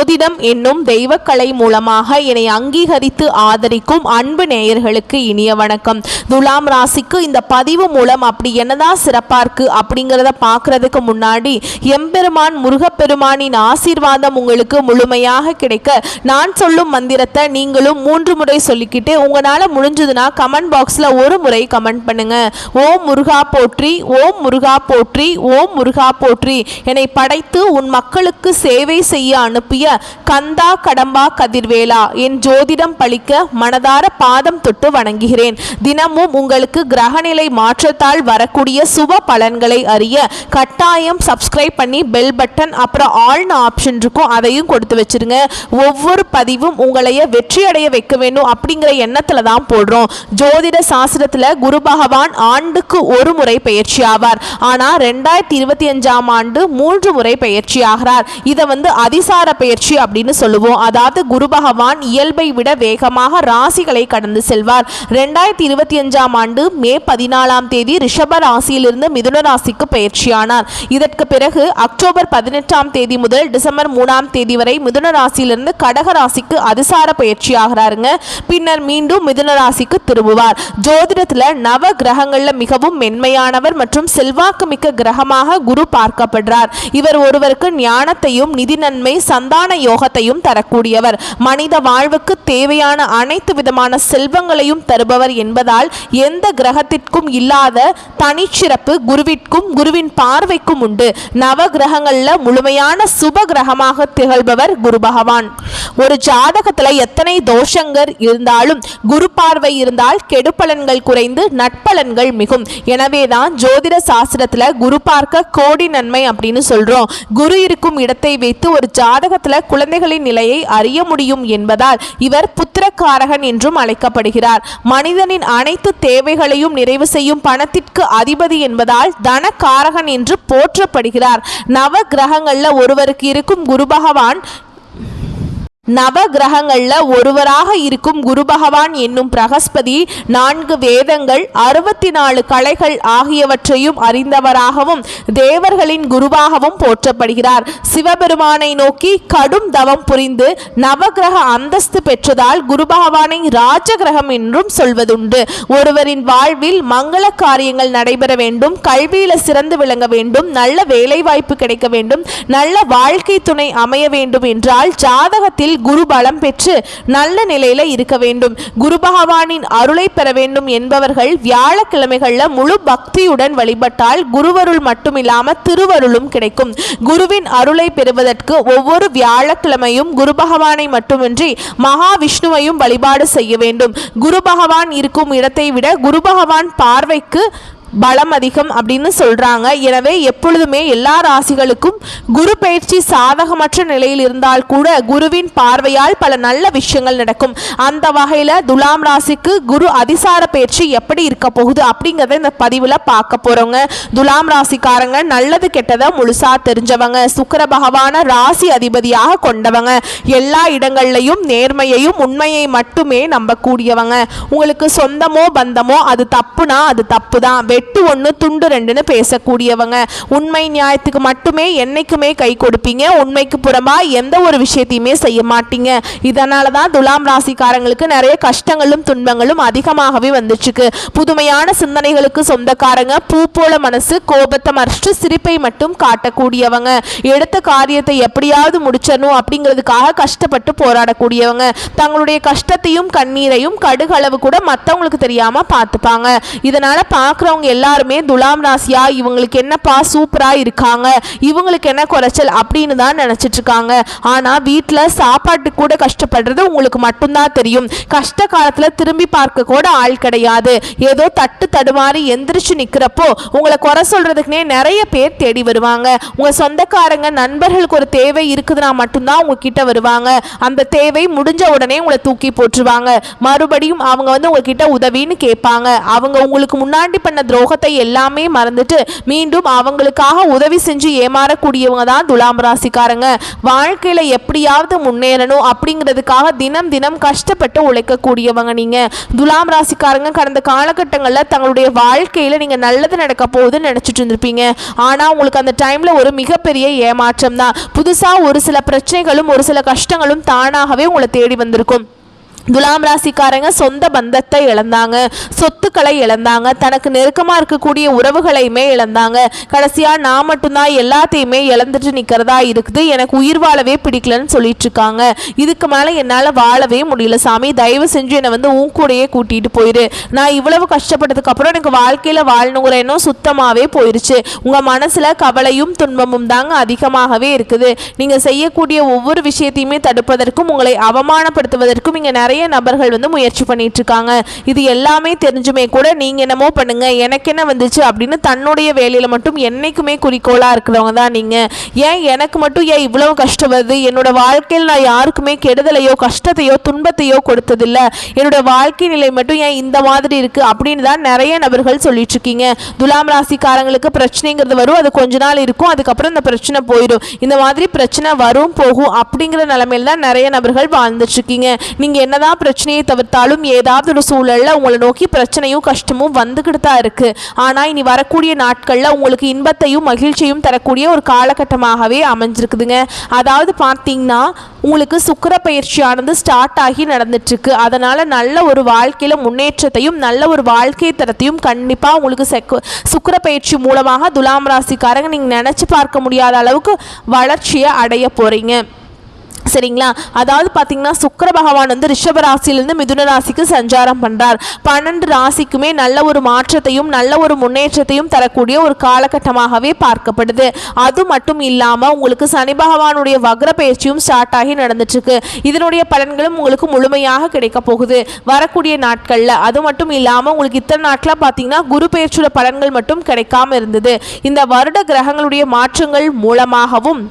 ஜோதிடம் என்னும் தெய்வக்கலை மூலமாக என்னை அங்கீகரித்து ஆதரிக்கும் அன்பு நேயர்களுக்கு இனிய வணக்கம். துலாம் ராசிக்கு இந்த பதிவு மூலம் அப்படி என்னதான் சிறப்பா இருக்கு அப்படிங்கிறத பார்க்கறதுக்கு முன்னாடி எம்பெருமான் முருகப்பெருமானின் ஆசீர்வாதம் உங்களுக்கு முழுமையாக கிடைக்க நான் சொல்லும் மந்திரத்தை நீங்களும் 3 முறை சொல்லிக்கிட்டு உங்களால முடிஞ்சதுன்னா கமெண்ட் பாக்ஸ்ல ஒரு முறை கமெண்ட் பண்ணுங்க. ஓம் முருகா போற்றி, ஓம் முருகா போற்றி, ஓம் முருகா போற்றி. என்னை படைத்து உன் மக்களுக்கு சேவை செய்ய அனுப்பிய கந்தா கடம்பா கதிர்வேலா, என் ஜோதிடம் பழிக்க மனதார பாதம் தொட்டு வணங்குகிறேன். தினமும் உங்களுக்கு கிரகநிலை மாற்றத்தால் வரக்கூடிய சுப பலன்களை அறிய கட்டாயம் சப்ஸ்கிரைப் பண்ணி பெல் பட்டன் அப்புறம் ஆல்னு ஆப்ஷன் இருக்கும், அதையும் கொடுத்து வச்சிருங்க. ஒவ்வொரு பதிவும் உங்களைய வெற்றி அடைய வைக்க வேண்டும் அப்படிங்கிற எண்ணத்துல தான் போடுறோம். ஜோதிட சாஸ்திரத்துல குரு பகவான் ஆண்டுக்கு ஒரு முறை பயிற்சி ஆவார். ஆனா 2025ஆம் ஆண்டு 3 முறை பயிற்சி ஆகிறார். இதை அதிசார பயிற்சி அப்படின்னு சொல்லுவோம். அதாவது குரு பகவான் இயல்பை விட வேகமாக ராசிகளை கடந்து செல்வார். 2025ஆம் ஆண்டு மே 14ஆம் தேதி ரிஷப ராசியிலிருந்து மிதுன ராசிக்கு பயிற்சியானார். இதற்கு பிறகு அக்டோபர் 18ஆம் தேதி முதல் டிசம்பர் 3ஆம் தேதி வரை மிதுன ராசியிலிருந்து கடக ராசிக்கு அதிசார பயிற்சி ஆகிறாருங்க. பின்னர் மீண்டும் மிதுன ராசிக்கு திரும்புவார். ஜோதிடத்துல நவ கிரகங்கள்ல மிகவும் மென்மையானவர் மற்றும் செல்வாக்கு மிக்க கிரகமாக குரு பார்க்கப்படுறார். இவர் ஒருவருக்கு ஞானத்தையும் நிதி நன்மை சந்தான யோகத்தையும் தரக்கூடியவர். மனித வாழ்வுக்கு தேவையான அனைத்து விதமான செல்வங்களையும் தருபவர் என்பதால் எந்த கிரகத்திற்கும் இல்லாத தனிச்சிறப்பு குருவிற்கும் குருவின் பார்வைக்கும் உண்டு. நவ கிரகங்கள்ல முழுமையான சுப கிரகமாக திகழ்பவர் குரு பகவான். ஒரு ஜாதகத்துல எத்தனை தோஷங்கள் இருந்தாலும் குரு பார்வை இருந்தால் கெடுபலன்கள் குறைந்து நட்பலன்கள் மிகும். எனவேதான் ஜோதிட சாஸ்திரத்துல குரு பார்க்க கோடி நன்மை அப்படின்னு சொல்றோம். குரு இருக்கும் இடத்தை வைத்து ஒரு ஜாதகத்துல குழந்தைகளின் நிலையை அறிய முடியும் என்பதால் இவர் புத்திரக்காரகன் என்றும் அழைக்கப்படுகிறார். மனிதனின் அனைத்து தேவைகளையும் நிறைவு செய்யும் பணத்திற்கு அதிபதி என்பதால் தனக்காரகன் என்று போற்றப்படுகிறார். நவ கிரகங்கள்ல ஒருவருக்கு இருக்கும் குரு பகவான் நவகிரகங்கள்ல ஒருவராக இருக்கும் குரு பகவான் என்னும் பிரகஸ்பதி 4 வேதங்கள் 64 கலைகள் ஆகியவற்றையும் அறிந்தவராகவும் தேவர்களின் குருவாகவும் போற்றப்படுகிறார். சிவபெருமானை நோக்கி கடும் தவம் புரிந்து நவகிரக அந்தஸ்து பெற்றதால் குரு பகவானை ராஜகிரகம் என்றும் சொல்வதுண்டு. ஒருவரின் வாழ்வில் மங்கள காரியங்கள் நடைபெற வேண்டும், கல்வியில சிறந்து விளங்க வேண்டும், நல்ல வேலை வாய்ப்பு கிடைக்க வேண்டும், நல்ல வாழ்க்கை துணை அமைய வேண்டும் என்றால் ஜாதகத்தில் குரு பலம் பெற்று நல்ல நிலையில இருக்க வேண்டும். குரு பகவானின் அருளை பெற வேண்டும் என்பவர்கள் வியாழக்கிழமைகள்ல முழு பக்தியுடன் வழிபட்டால் குருவருள் மட்டுமில்லாம திருவருளும் கிடைக்கும். குருவின் அருளை பெறுவதற்கு ஒவ்வொரு வியாழக்கிழமையும் குரு பகவானை மட்டுமின்றி மகாவிஷ்ணுவையும் வழிபாடு செய்ய வேண்டும். குரு பகவான் இருக்கும் இடத்தை விட குரு பகவான் பார்வைக்கு பலம் அதிகம் அப்படின்னு சொல்றாங்க. எனவே எப்பொழுதுமே எல்லா ராசிகளுக்கும் குரு பயிற்சி சாதகமற்ற நிலையில் இருந்தால் கூட குருவின் பார்வையால் பல நல்ல விஷயங்கள் நடக்கும். அந்த வகையில துலாம் ராசிக்கு குரு அதிசார பயிற்சி எப்படி இருக்க போகுது அப்படிங்கறத இந்த பதிவுல பார்க்க போறோங்க. துலாம் ராசிக்காரங்க நல்லது கெட்டதை முழுசா தெரிஞ்சவங்க, சுக்கிர பகவான ராசி அதிபதியாக கொண்டவங்க, எல்லா இடங்கள்லையும் நேர்மையையும் உண்மையை மட்டுமே நம்பக்கூடியவங்க. உங்களுக்கு சொந்தமோ பந்தமோ அது தப்புனா அது தப்பு தான், வெட்டு 1 துண்டு 2ன்னு பேசக்கூடியவங்க, உண்மை நியாயத்துக்கு மட்டுமே என்னைக்குமே கை கொடுப்பீங்க, உண்மைக்கு புறம்பா எந்த ஒரு விஷயத்தையுமே செய்ய மாட்டீங்க. இதனால தான் துலாம் ராசிக்காரங்களுக்கு நிறைய கஷ்டங்களும் துன்பங்களும் அதிகமாகவே வந்துச்சுக்கு. புதுமையான சிந்தனைகளுக்கு சொந்தக்காரங்க, பூ போல மனசு, கோபத்தை மறைச்சு சிரிப்பை மட்டும் காட்டக்கூடியவங்க, எடுத்த காரியத்தை எப்படியாவது முடிச்சணும் அப்படிங்கிறதுக்காக கஷ்டப்பட்டு போராடக்கூடியவங்க, தங்களுடைய கஷ்டத்தையும் கண்ணீரையும் கடுகளவு கூட மற்றவங்களுக்கு தெரியாம பார்த்துப்பாங்க. இதனால பார்க்குறவங்க எல்லாருமே துலாம் ராசியா இவங்களுக்கு என்னப்பா சூப்பரா இருக்காங்க, இவங்களுக்கு என்ன குறைச்சல் அப்படின்னு தான் நினைச்சிட்டு இருக்காங்க. ஆனா வீட்டுல சாப்பாட்டு கூட கஷ்டப்படுறது உங்களுக்கு மட்டும்தான் தெரியும். கஷ்ட காலத்துல திரும்பி பார்க்க கூட ஆள் கிடையாது. ஏதோ தட்டு தடுமாறி எந்திரிச்சு நிக்கிறப்போ உங்களை குறை சொல்றதுக்குனே நிறைய பேர் தேடி வருவாங்க. உங்க சொந்தக்காரங்க நண்பர்களுக்கு ஒரு தேவை இருக்குதுன்னா மட்டும்தான் உங்ககிட்ட வருவாங்க. அந்த தேவை முடிஞ்ச உடனே உங்களை தூக்கி போட்டுருவாங்க. மறுபடியும் அவங்க உங்ககிட்ட உதவின்னு கேட்பாங்க. அவங்க உங்களுக்கு முன்னாடி பண்ண சோகத்தை எல்லாமே மறந்துட்டு மீண்டும் அவங்களுக்காக உதவி செஞ்சு ஏமாறக்கூடியவங்க தான் துலாம் ராசிக்காரங்க. வாழ்க்கையில எப்படியாவது முன்னேறணும் அப்படிங்கிறதுக்காக தினம் தினம் கஷ்டப்பட்டு உழைக்கக்கூடியவங்க நீங்க. துலாம் ராசிக்காரங்க கடந்த காலகட்டங்களில் தங்களுடைய வாழ்க்கையில நீங்க நல்லது நடக்க போகுதுன்னு நினைச்சிட்டு இருந்திருப்பீங்க. ஆனா உங்களுக்கு அந்த டைம்ல ஒரு மிகப்பெரிய ஏமாற்றம் தான். புதுசா ஒரு சில பிரச்சனைகளும் ஒரு சில கஷ்டங்களும் தானாகவே உங்களை தேடி வந்திருக்கும். துலாம் ராசிக்காரங்க சொந்த பந்தத்தை இழந்தாங்க, சொத்துக்களை இழந்தாங்க, தனக்கு நெருக்கமாக இருக்கக்கூடிய உறவுகளையுமே இழந்தாங்க. கடைசியாக நான் மட்டும்தான் எல்லாத்தையுமே இழந்துட்டு நிற்கிறதா இருக்குது, எனக்கு உயிர் வாழவே பிடிக்கலன்னு சொல்லிட்டு இருக்காங்க. இதுக்கு மேலே என்னால் வாழவே முடியல சாமி, தயவு செஞ்சு என்னை உன் கூடையே கூட்டிகிட்டு போயிரு. நான் இவ்வளவு கஷ்டப்பட்டதுக்கு அப்புறம் எனக்கு வாழ்க்கையில் வாழணுங்கிற எண்ணம் சுத்தமாகவே போயிடுச்சு. உங்கள் மனசில் கவலையும் துன்பமும் தாங்க அதிகமாகவே இருக்குது. நீங்கள் செய்யக்கூடிய ஒவ்வொரு விஷயத்தையுமே தடுப்பதற்கும் உங்களை அவமானப்படுத்துவதற்கும் இங்கே நிறைய நபர்கள் முயற்சி பண்ணிட்டு இருக்காங்க. இது எல்லாமே தெரிஞ்சுமே கூட நீங்க என்னமோ பண்ணுங்க, எனக்கு என்ன வந்துச்சு அப்படின்னு தன்னுடைய வேலையில மட்டும் என்னைக்குமே குறிக்கோளா இருக்கிறவங்க தான் நீங்க. ஏன் எனக்கு மட்டும் ஏன் இவ்வளவு கஷ்டம் வருது, என்னோட வாழ்க்கையில் நான் யாருக்குமே கெடுதலையோ கஷ்டத்தையோ துன்பத்தையோ கொடுத்ததில்லை, என்னோட வாழ்க்கை நிலை மட்டும் ஏன் இந்த மாதிரி இருக்கு அப்படின்னு தான் நிறைய நபர்கள் சொல்லிட்டு இருக்கீங்க. துலாம் ராசிக்காரங்களுக்கு பிரச்சனைங்கிறது வரும், அது கொஞ்ச நாள் இருக்கும், அதுக்கப்புறம் இந்த பிரச்சனை போயிடும். இந்த மாதிரி பிரச்சனை வரும் போகும் அப்படிங்கிற நிலைமையில தான் நிறைய நபர்கள் வாழ்ந்துட்டு இருக்கீங்க. நீங்க என்னதான் பிரச்சனையை தவிர்த்தாலும் ஏதாவது ஒரு சூழல்ல உங்களை நோக்கி பிரச்சனையும் கஷ்டமும் வந்துகிட்டு தான் இருக்கு. ஆனா இனி வரக்கூடிய நாட்கள்ல உங்களுக்கு இன்பத்தையும் மகிழ்ச்சியும் தரக்கூடிய ஒரு காலகட்டமாகவே அமைஞ்சிருக்குதுங்க. அதாவது பார்த்தீங்கன்னா உங்களுக்கு சுக்கிர பயிற்சியானது ஸ்டார்ட் ஆகி நடந்துட்டு இருக்கு. அதனால நல்ல ஒரு வாழ்க்கையில முன்னேற்றத்தையும் நல்ல ஒரு வாழ்க்கை தரத்தையும் கண்டிப்பா உங்களுக்கு சுக்கிர பயிற்சி மூலமாக துலாம் ராசிக்காரங்க நீங்க நினைச்சு பார்க்க முடியாத அளவுக்கு வளர்ச்சியை அடைய போறீங்க. சரிங்களா? அதாவது பார்த்தீங்கன்னா சுக்கிர பகவான் ரிஷப ராசியிலிருந்து மிதுன ராசிக்கு சஞ்சாரம் பண்ணுறார். 12 ராசிக்குமே நல்ல ஒரு மாற்றத்தையும் நல்ல ஒரு முன்னேற்றத்தையும் தரக்கூடிய ஒரு காலகட்டமாகவே பார்க்கப்படுது. அது மட்டும் இல்லாமல் உங்களுக்கு சனி பகவானுடைய வக்ர பயிற்சியும் ஸ்டார்ட் ஆகி நடந்துட்டுருக்கு. இதனுடைய பலன்களும் உங்களுக்கு முழுமையாக கிடைக்க போகுது வரக்கூடிய நாட்களில். அது மட்டும் இல்லாமல் உங்களுக்கு இத்தனை நாட்களாக பார்த்தீங்கன்னா குரு பயிற்சியோட பலன்கள் மட்டும் கிடைக்காம இருந்தது. இந்த வருட கிரகங்களுடைய மாற்றங்கள் மூலமாகவும்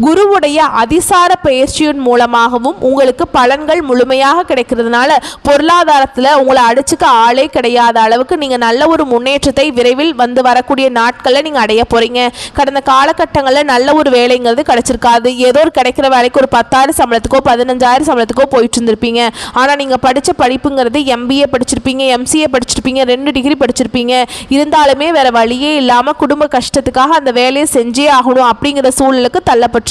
குருவுடைய அதிசார பயிற்சியின் மூலமாகவும் உங்களுக்கு பலன்கள் முழுமையாக கிடைக்கிறதுனால பொருளாதாரத்தில் உங்களை அடிச்சுக்க ஆளே கிடையாத அளவுக்கு நீங்கள் நல்ல ஒரு முன்னேற்றத்தை விரைவில் வரக்கூடிய நாட்களில் நீங்கள் அடைய போகிறீங்க. கடந்த காலகட்டங்களில் நல்ல ஒரு வேலைங்கிறது கிடைச்சிருக்காது. ஏதோ ஒரு கிடைக்கிற வேலைக்கு ஒரு 10,000 சம்பளத்துக்கோ 15,000 சம்பளத்துக்கோ போயிட்டு இருந்திருப்பீங்க. ஆனால் நீங்கள் படித்த படிப்புங்கிறது MBA படிச்சிருப்பீங்க, MCA படிச்சிருப்பீங்க, 2 டிகிரி படிச்சிருப்பீங்க. இருந்தாலுமே வேற வழியே இல்லாமல் குடும்ப கஷ்டத்துக்காக அந்த வேலையை செஞ்சே ஆகணும் அப்படிங்கிற சூழலுக்கு தள்ளப்பட்டிருப்பீங்க.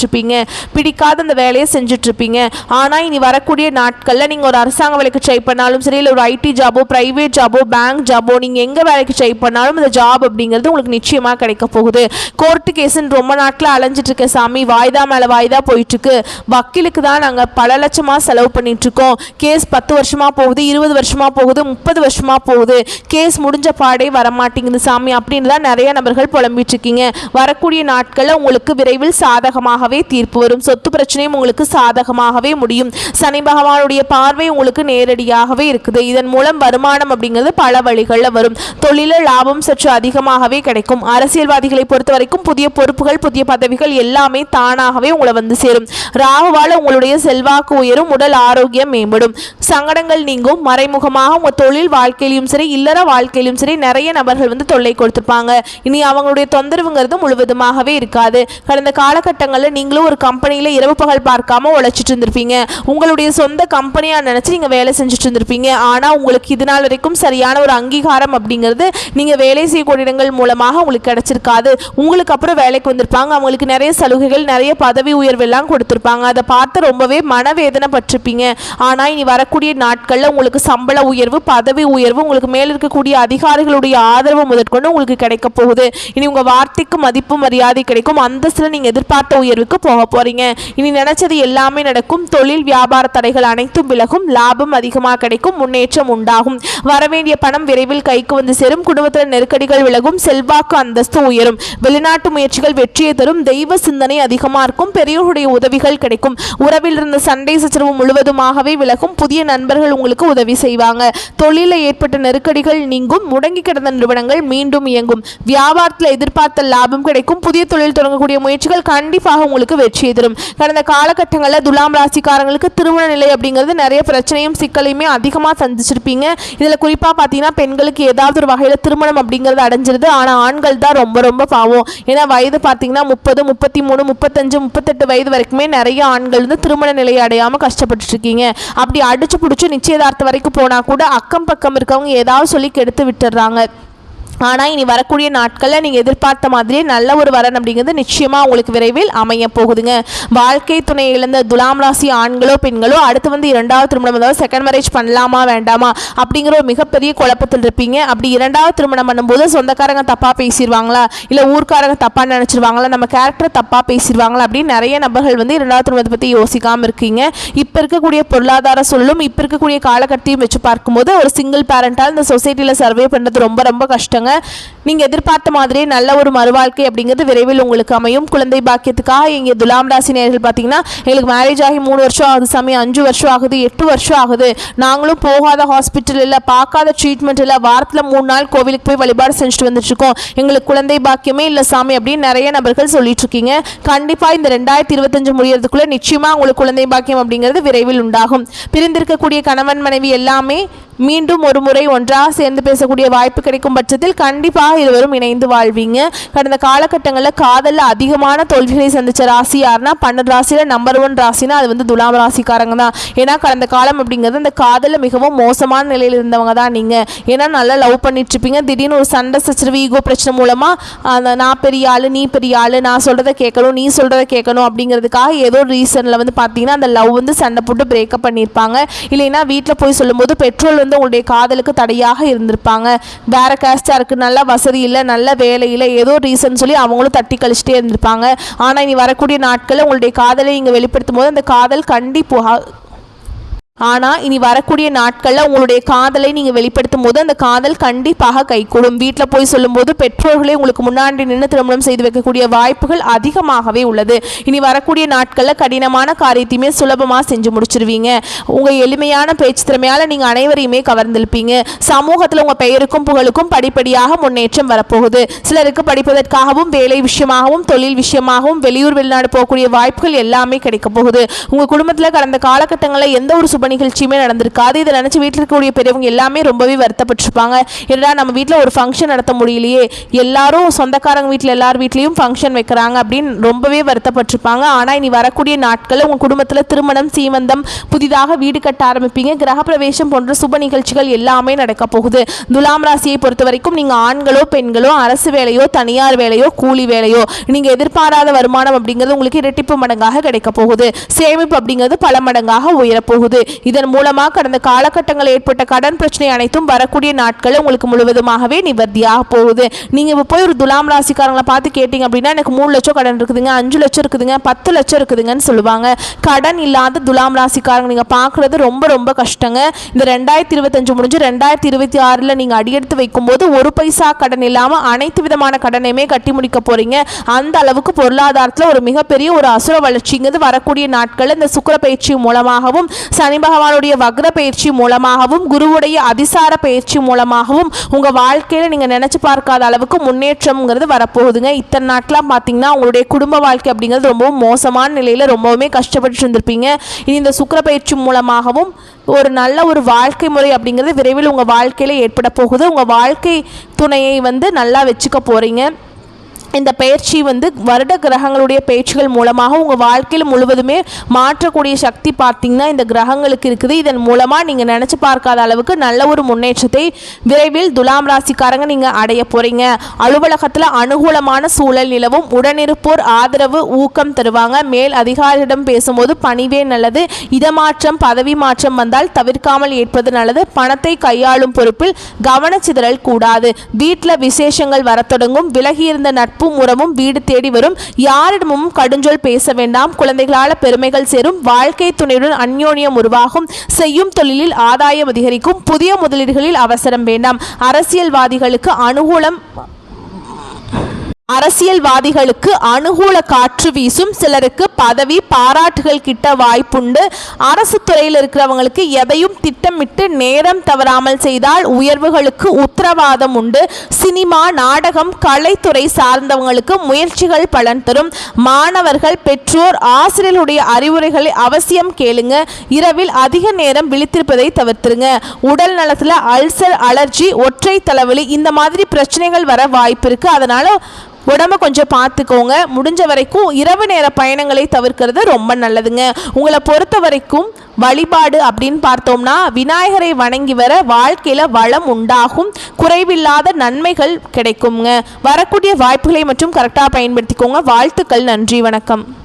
பிடிக்காத அந்த வேலையை செஞ்சுட்டு இருப்பீங்க. ஆனால் இனி வரக்கூடிய நாட்களில் நீங்கள் ஒரு அரசாங்க வேலைக்கு ட்ரை பண்ணாலும் சரி, இல்லை ஒரு IT ஜாபோ பிரைவேட் ஜாபோ பேங்க் ஜாபோ நீங்கள் எங்கே வேலைக்கு ட்ரை பண்ணாலும் இந்த ஜாப் அப்படிங்கிறது உங்களுக்கு நிச்சயமாக கிடைக்க போகுது. கோர்ட்டு கேஸுன்னு ரொம்ப நாட்கள் அலைஞ்சிட்டு இருக்க சாமி, வாய்தா மேலே வாய்தா போயிட்டுருக்கு. வக்கீலுக்கு தான் நாங்கள் பல லட்சமாக செலவு பண்ணிட்டு இருக்கோம். கேஸ் 10 வருஷமாக போகுது, 20 வருஷமாக போகுது, 30 வருஷமாக போகுது, கேஸ் முடிஞ்ச பாடே வரமாட்டேங்குது சாமி அப்படின்னு தான் நிறைய நபர்கள் புலம்பிட்டு இருக்கீங்க. வரக்கூடிய நாட்களில் உங்களுக்கு விரைவில் சாதகமாக தீர்ப்பு வரும். சொத்து பிரச்சனையும் உங்களுக்கு சாதகமாகவே முடியும். சனி பகவானுடைய பார்வை உங்களுக்கு நேரடியாகவே இருக்குது. இதன் மூலம் வருமானம் அப்படிங்கிறது பல வழிகளில் வரும். தொழில லாபம் சற்று அதிகமாகவே கிடைக்கும். அரசியல்வாதிகளை பொறுத்த வரைக்கும் புதிய பொறுப்புகள் புதிய பதவிகள் எல்லாமே தானாகவே உங்களை சேரும். ராகுவால உங்களுடைய செல்வாக்கு உயரும், உடல் ஆரோக்கியம் மேம்படும், சங்கடங்கள் நீங்கும். மறைமுகமாக உங்க தொழில் வாழ்க்கையிலும் சரி இல்லற வாழ்க்கையிலும் சரி நிறைய நபர்கள் தொல்லை கொடுத்திருப்பாங்க. இனி அவங்களுடைய தொந்தரவுங்கிறது முழுவதுமாகவே இருக்காது. கடந்த காலகட்டங்களில் நீங்களும் ஒரு கம்பெனியில் இரவு பகல் பார்க்காம உழைச்சிட்டு இருந்திருப்பீங்க. உங்களுடைய சொந்த கம்பெனியாக நினச்சி நீங்கள் வேலை செஞ்சுட்டு இருந்திருப்பீங்க. ஆனால் உங்களுக்கு இது நாள் வரைக்கும் சரியான ஒரு அங்கீகாரம் அப்படிங்கிறது நீங்கள் வேலை செய்யக்கூடிய இடங்கள் மூலமாக உங்களுக்கு கிடைச்சிருக்காது. உங்களுக்கு அப்புறம் வேலைக்கு வந்திருப்பாங்க, அவங்களுக்கு நிறைய சலுகைகள் நிறைய பதவி உயர்வு எல்லாம் கொடுத்துருப்பாங்க. அதை பார்த்து ரொம்பவே மனவேதனை பட்டிருப்பீங்க. ஆனால் இனி வரக்கூடிய நாட்களில் உங்களுக்கு சம்பள உயர்வு பதவி உயர்வு உங்களுக்கு மேல் இருக்கக்கூடிய அதிகாரிகளுடைய ஆதரவு முதற்கொண்டு உங்களுக்கு கிடைக்க போகுது. இனி உங்கள் வார்த்தைக்கு மதிப்பு மரியாதை கிடைக்கும். அந்தஸ்தில் நீங்கள் எதிர்பார்த்த உயர்வு போக போறீங்க. இனி நினைச்சது எல்லாமே நடக்கும். தொழில் வியாபார தடைகள் அனைத்தும் விலகும், லாபம் அதிகமாக கிடைக்கும், முன்னேற்றம் உண்டாகும். வரவேண்டிய பணம் விரைவில் கைக்கு சேரும். குடும்பத்தில் நெருக்கடிகள் விலகும், செல்வாக்கு அந்தஸ்து உயரும். வெளிநாட்டு முயற்சிகள் வெற்றியை தரும். தெய்வ சிந்தனை அதிகமாக இருக்கும். பெரியோருடைய உதவிகள் கிடைக்கும். உறவில் இருந்த சண்டை சச்சரவு முழுவதுமாகவே விலகும். புதிய நண்பர்கள் உங்களுக்கு உதவி செய்வாங்க. தொழிலில் ஏற்பட்ட நெருக்கடி நெருக்கடிகள் நீங்கும், முடங்கி கிடந்த நிறுவனங்கள் மீண்டும் இயங்கும், வியாபாரத்தில் எதிர்பார்த்த லாபம் கிடைக்கும், புதிய தொழில் தொடங்கக்கூடிய முயற்சிகள் கண்டிப்பாக உங்களுக்கு வெற்றியை தரும். கடந்த காலகட்டங்களில் துலாம் ராசிக்காரங்களுக்கு திருமண நிலை அப்படிங்கிறது நிறைய பிரச்சனையும் சிக்கலையுமே அதிகமாக சந்திச்சிருப்பீங்க. இதில் குறிப்பாக பார்த்தீங்கன்னா பெண்களுக்கு ஏதாவது ஒரு வகையில் திருமணம் அப்படிங்கிறது அடைஞ்சிருது. ஆனால் ஆண்கள் தான் ரொம்ப ரொம்ப பாவம். ஏன்னா வயது பார்த்தீங்கன்னா 30, 33, 35, 38 வயது வரைக்குமே நிறைய ஆண்கள் வந்து திருமண நிலையை அடையாமல் கஷ்டப்பட்டு இருக்கீங்க. அப்படி அடிச்சு பிடிச்சி நிச்சயதார்த்தம் வரைக்கும் போனால் கூட அக்கம் பக்கம் இருக்கவங்க ஏதாவது சொல்லி கெடுத்து விட்டுடுறாங்க. ஆனால் இனி வரக்கூடிய நாட்களில் நீங்கள் எதிர்பார்த்த மாதிரியே நல்ல ஒரு வரன் அப்படிங்கிறது நிச்சயமாக உங்களுக்கு விரைவில் அமைய போகுதுங்க. வாழ்க்கை துணை இழந்த துலாம் ராசி ஆண்களோ பெண்களோ அடுத்து வந்து இரண்டாவது திருமணம், அதாவது செகண்ட் மேரேஜ் பண்ணலாமா வேண்டாமா அப்படிங்கிற ஒரு மிகப்பெரிய குழப்பத்தில் இருப்பீங்க. அப்படி இரண்டாவது திருமணம் பண்ணும்போது சொந்தக்காரங்க தப்பாக பேசிடுவாங்களா, இல்லை ஊர்க்காரங்க தப்பாக நினச்சிருவாங்களா, நம்ம கேரக்டர் தப்பாக பேசிடுவாங்களா அப்படின்னு நிறைய நபர்கள் வந்து இரண்டாவது திருமணத்தை பற்றி யோசிக்காமல் இருக்கீங்க. இப்போ இருக்கக்கூடிய பொருளாதார சூழலும் இப்போ இருக்கக்கூடிய காலகட்டத்தையும் வச்சு பார்க்கும்போது ஒரு சிங்கிள் பேரண்டால் இந்த சொசைட்டியில் சர்வே பண்ணுறது ரொம்ப ரொம்ப கஷ்டம். நீங்கள் எதிர்பார்த்த மாதிரியே நல்ல ஒரு மறுவாழ்க்கை அப்படிங்கிறது விரைவில் உங்களுக்கு அமையும். குழந்தை பாக்கியத்துக்காக இங்கே துலாம் ராசி நேயர்கள் பார்த்தீங்கன்னா எங்களுக்கு மேரேஜ் ஆகி 3 வருஷம் ஆகுது சாமி, 5 வருஷம் ஆகுது, 8 வருஷம் ஆகுது, நாங்களும் போகாத ஹாஸ்பிட்டல் இல்லை, பார்க்காத ட்ரீட்மெண்ட் இல்லை, வாரத்தில் 3 நாள் கோவிலுக்கு போய் வழிபாடு செஞ்சுட்டு வந்துட்டுருக்கோம், எங்களுக்கு குழந்தை பாக்கியமே இல்லை சாமி அப்படின்னு நிறைய நபர்கள் சொல்லிட்டு இருக்கீங்க. கண்டிப்பாக இந்த 2025 முடியறதுக்குள்ளே நிச்சயமாக உங்களுக்கு குழந்தை பாக்கியம் அப்படிங்கிறது விரைவில் உண்டாகும். பிரிந்திருக்கக்கூடிய கணவன் மனைவி எல்லாமே மீண்டும் ஒரு முறை ஒன்றாக சேர்ந்து பேசக்கூடிய வாய்ப்பு கிடைக்கும் பட்சத்தில் கண்டிப்பாக இருவரும் இணைந்து வாழ்வீங்க. கடந்த காலகட்டங்களில் காதலில் அதிகமான தோல்விகளை சந்தித்த ராசி யாருன்னா 12 ராசியில் நம்பர் 1 ராசினா அது வந்து துலாம் ராசிக்காரங்க தான். ஏன்னா கடந்த காலம் அப்படிங்கிறது அந்த காதலில் மிகவும் மோசமான நிலையில் இருந்தவங்க தான் நீங்கள். ஏன்னா நல்லா லவ் பண்ணிட்டு இருப்பீங்க, திடீர்னு ஒரு சண்டை சச்சரவு ஈகோ பிரச்சனை மூலமாக அந்த நான் பெரிய ஆள் நீ பெரிய ஆள், நான் சொல்கிறத கேட்கணும் நீ சொல்கிறத கேட்கணும் அப்படிங்கிறதுக்காக ஏதோ ஒரு ரீசனில் வந்து பார்த்தீங்கன்னா அந்த லவ் வந்து சண்டை போட்டு பிரேக்கப் பண்ணியிருப்பாங்க. இல்லைன்னா வீட்டில் போய் சொல்லும்போது பெட்ரோல் வந்து உங்களுடைய காதலுக்கு தடையாக இருந்திருப்பாங்க. வேற கேஸ்டாக இருக்குது, நல்ல வசதி இல்லை, நல்ல வேலை இல்லை, ஏதோ ரீசன் சொல்லி அவங்களும் தட்டி கழிச்சிட்டே இருந்திருப்பாங்க. ஆனால் இனி வரக்கூடிய நாட்களில் உங்களுடைய காதலை நீங்கள் வெளிப்படுத்தும் போது அந்த காதல் ஆனால் இனி வரக்கூடிய நாட்களில் உங்களுடைய காதலை நீங்கள் வெளிப்படுத்தும் போது அந்த காதல் கண்டிப்பாக கைகூடும். வீட்டில் போய் சொல்லும்போது பெற்றோர்களே உங்களுக்கு முன்னாடி நின்று திருமணம் செய்து வைக்கக்கூடிய வாய்ப்புகள் அதிகமாகவே உள்ளது. இனி வரக்கூடிய நாட்களில் கடினமான காரியத்தையுமே சுலபமாக செஞ்சு முடிச்சிருவீங்க. உங்கள் எளிமையான பேச்சு திறமையால் நீங்கள் அனைவரையுமே கவர்ந்திருப்பீங்க. சமூகத்தில் உங்கள் பெயருக்கும் புகழுக்கும் படிப்படியாக முன்னேற்றம் வரப்போகுது. சிலருக்கு படிப்பதற்காகவும் வேலை விஷயமாகவும் தொழில் விஷயமாகவும் வெளியூர் வெளிநாடு போகக்கூடிய வாய்ப்புகள் எல்லாமே கிடைக்க போகுது. உங்கள் குடும்பத்தில் கடந்த காலகட்டங்களில் எந்த ஒரு நிகழ்ச்சியுமே நடந்திருக்காது. இதை நினைச்சு வீட்டில் இருக்கக்கூடிய பெரியவங்க எல்லாமே ரொம்பவே வருத்தப்பட்டிருப்பாங்க. ஏன்னா நம்ம வீட்டில் ஒரு ஃபங்க்ஷன் நடத்த முடியலையே, எல்லாரும் சொந்தக்காரங்க வீட்டில் எல்லார் வீட்லேயும் ஃபங்க்ஷன் வைக்கிறாங்க அப்படின்னு ரொம்பவே வருத்தப்பட்டிருப்பாங்க. ஆனால் இனி வரக்கூடிய நாட்களில் உங்கள் குடும்பத்தில் திருமணம், சீமந்தம், புதிதாக வீடு கட்ட ஆரம்பிப்பீங்க, கிரகப்பிரவேசம் போன்ற சுப நிகழ்ச்சிகள் எல்லாமே நடக்க போகுது. துலாம் ராசியை பொறுத்த வரைக்கும் நீங்கள் ஆண்களோ பெண்களோ அரசு வேலையோ தனியார் வேலையோ கூலி வேலையோ நீங்கள் எதிர்பாராத வருமானம் அப்படிங்கிறது உங்களுக்கு இரட்டிப்பு மடங்காக கிடைக்க போகுது. சேமிப்பு அப்படிங்கிறது பல மடங்காக உயரப்போகுது. இதன் மூலமாக கடந்த காலகட்டங்களில் ஏற்பட்ட கடன் பிரச்சனை அனைத்தும் வரக்கூடிய நாட்களில் உங்களுக்கு முழுவதுமாகவே நிவர்த்தியாக போகுது. நீங்கள் இப்போ போய் ஒரு துலாம் ராசிக்காரங்களை பார்த்து கேட்டிங்க அப்படின்னா எனக்கு 3 லட்சம் கடன் இருக்குதுங்க, 5 லட்சம் இருக்குதுங்க, 10 லட்சம் இருக்குதுங்கன்னு சொல்லுவாங்க. கடன் இல்லாத துலாம் ராசிக்காரங்க நீங்கள் பார்க்குறது ரொம்ப ரொம்ப கஷ்டங்க. இந்த 2025 முடிஞ்சு 2026 நீங்கள் அடியெடுத்து வைக்கும்போது 1 பைசா கடன் இல்லாமல் அனைத்து விதமான கடனையுமே கட்டி முடிக்க போகிறீங்க. அந்த அளவுக்கு பொருளாதாரத்தில் ஒரு மிகப்பெரிய ஒரு அசுர வளர்ச்சிங்கிறது வரக்கூடிய நாட்களில் இந்த சுக்கிர பயிற்சி மூலமாகவும் சனி பகவானுடைய வக்ர பயிற்சி மூலமாகவும் குருவுடைய அதிசார பயிற்சி மூலமாகவும் உங்கள் வாழ்க்கையில் நீங்கள் நினச்சி பார்க்காத அளவுக்கு முன்னேற்றம்ங்கிறது வரப்போகுதுங்க. இத்தனை நாட்களாக பார்த்தீங்கன்னா உங்களுடைய குடும்ப வாழ்க்கை அப்படிங்கிறது ரொம்பவும் மோசமான நிலையில் ரொம்பவுமே கஷ்டப்பட்டு இருந்திருப்பீங்க. இனி இந்த சுக்கிர பயிற்சி மூலமாகவும் ஒரு நல்ல ஒரு வாழ்க்கை முறை அப்படிங்கிறது விரைவில் உங்கள் வாழ்க்கையில் ஏற்பட போகுது. உங்கள் வாழ்க்கை துணையை வந்து நல்லா வச்சுக்க போகிறீங்க. இந்த பயிற்சி வந்து வருட கிரகங்களுடைய பயிற்சிகள் மூலமாக உங்கள் வாழ்க்கையில் முழுவதுமே மாற்றக்கூடிய சக்தி பார்த்திங்கன்னா இந்த கிரகங்களுக்கு இருக்குது. இதன் மூலமாக நீங்கள் நினச்சி பார்க்காத அளவுக்கு நல்ல ஒரு முன்னேற்றத்தை விரைவில் துலாம் ராசிக்காரங்க நீங்கள் அடைய போகிறீங்க. அலுவலகத்தில் அனுகூலமான சூழல் நிலவும், உடனிருப்போர் ஆதரவு ஊக்கம் தருவாங்க. மேல் அதிகாரியிடம் பேசும்போது பணிவே நல்லது. இடமாற்றம் பதவி மாற்றம் வந்தால் தவிர்க்காமல் ஏற்பது நல்லது. பணத்தை கையாளும் பொறுப்பில் கவனச்சிதறல் கூடாது. வீட்டில் விசேஷங்கள் வர தொடங்கும். விலகியிருந்த நட்பு முறமும் வீடு தேடி வரும். யாரிடமும் கடுஞ்சொல் பேச வேண்டாம். குழந்தைகளால் பெருமைகள் சேரும். வாழ்க்கை துணையுடன் அந்யோன்யம் உருவாகும். செய்யும் தொழிலில் ஆதாயம் அதிகரிக்கும். புதிய முதலீடுகளில் அவசரம் வேண்டாம். அரசியல்வாதிகளுக்கு அனுகூலம் அரசியல்வாதிகளுக்கு அனுகூல காற்று வீசும். சிலருக்கு பதவி பாராட்டுகள் கிட்ட வாய்ப்புண்டு. அரசு துறையில் இருக்கிறவங்களுக்கு எதையும் திட்டமிட்டு நேரம் தவறாமல் செய்தால் உயர்வுகளுக்கு உத்தரவாதம் உண்டு. சினிமா, நாடகம், கலைத்துறை சார்ந்தவங்களுக்கு முயற்சிகள் பலன் தரும். மாணவர்கள், பெற்றோர், ஆசிரியர்களுடைய அறிவுரைகளை அவசியம் கேளுங்க. இரவில் அதிக நேரம் விழித்திருப்பதை தவிர்த்துருங்க. உடல் நலத்தில் அல்சர், அலர்ஜி, ஒற்றை தலைவலி இந்த மாதிரி பிரச்சனைகள் வர வாய்ப்பு இருக்கு. அதனால உடம்ப கொஞ்சம் பார்த்துக்கோங்க. முடிஞ்ச வரைக்கும் இரவு நேர பயணங்களை தவிர்க்கிறது ரொம்ப நல்லதுங்க. உங்களை பொறுத்த வரைக்கும் வழிபாடு அப்படின்னு பார்த்தோம்னா விநாயகரை வணங்கி வர வாழ்க்கையில் வளம் உண்டாகும், குறைவில்லாத நன்மைகள் கிடைக்குங்க. வரக்கூடிய வாய்ப்புகளை மற்றும் கரெக்டாக பயன்படுத்திக்கோங்க. வாழ்த்துக்கள். நன்றி, வணக்கம்.